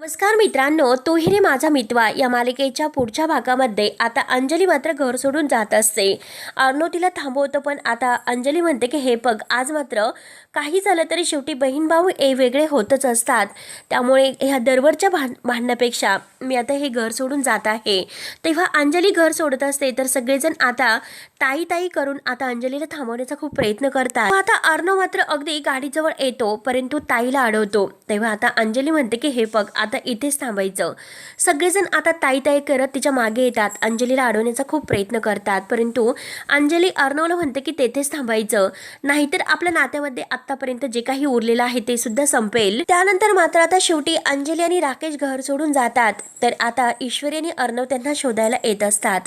नमस्कार मित्रांनो, तूही रे माझा मितवा या मालिकेच्या पुढच्या भागामध्ये आता अंजली मात्र घर सोडून जात असते. अर्णव तिला थांबवतो, पण आता अंजली म्हणते की हे बघ, आज मात्र काही झालं तरी शेवटी बहीण भाऊ वेगळे होतच असतात. त्यामुळे ह्या दरवरच्या भांडण्यापेक्षा मी आता हे घर सोडून जात आहे. तेव्हा अंजली घर सोडत असते, तर सगळेजण आता ताई ताई करून आता अंजलीला थांबवण्याचा खूप प्रयत्न करतात. आता अर्णव मात्र अगदी गाडीजवळ येतो, परंतु ताईला अडवतो. तेव्हा आता अंजली म्हणते की हे बघ, आता इथेच थांबायचं. सगळेजण आता ताई ताई करत तिच्या मागे येतात, अंजलीला अडवण्याचा खूप प्रयत्न करतात, परंतु अंजली अर्णवला म्हणते की तेथेच थांबायचं, नाहीतर आपल्या नात्यामध्ये आतापर्यंत जे काही उरलेलं आहे ते सुद्धा संपेल. त्यानंतर मात्र आता शेवटी अंजली आणि राकेश घर सोडून जातात. तर आता ईश्वरी आणि अर्णव त्यांना शोधायला येत असतात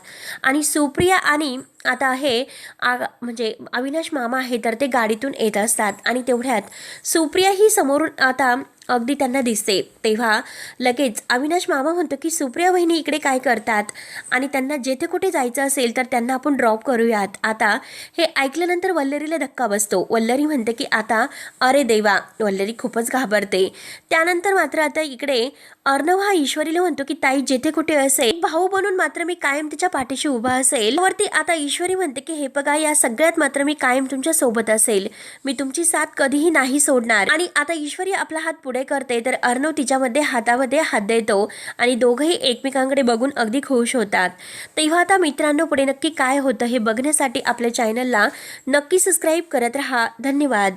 आणि सुप्रिया आणि आता हे म्हणजे अविनाश मामा आहे, तर ते गाडीतून येत असतात आणि तेवढ्यात सुप्रिया ही समोरून आता अगदी त्यांना दिसते. तेव्हा लगेच अविनाश मामा म्हणतो की सुप्रिया बहिणी इकडे काय करतात आणि त्यांना जेथे कुठे जायचं असेल तर त्यांना आपण ड्रॉप करूयात. आता हे ऐकल्यानंतर वल्लरीला धक्का बसतो. वल्लरी म्हणते की आता अरे देवा, वल्लरी खूपच घाबरते. त्यानंतर मात्र आता इकडे अर्णव हा ईश्वरीला म्हणतो की ताई जेथे कुठे असेल, भाऊ बनून मात्र मी कायम तिच्या पाठीशी उभा असेल. वरती आता ईश्वरी म्हणते की हे बघा, या सगळ्यात मात्र मी कायम तुमच्या सोबत असेल, मी तुमची साथ कधीही नाही सोडणार. आणि आता ईश्वरी आपला हात पुढे करते, तर अर्णव तिच्यामध्ये हातामध्ये हात देतो आणि दोघंही एकमेकांकडे बघून अगदी खुश होतात. तेव्हा आता मित्रांनो, पुढे नक्की काय होतं हे बघण्यासाठी आपल्या चॅनलला नक्की सबस्क्राईब करत राहा. धन्यवाद.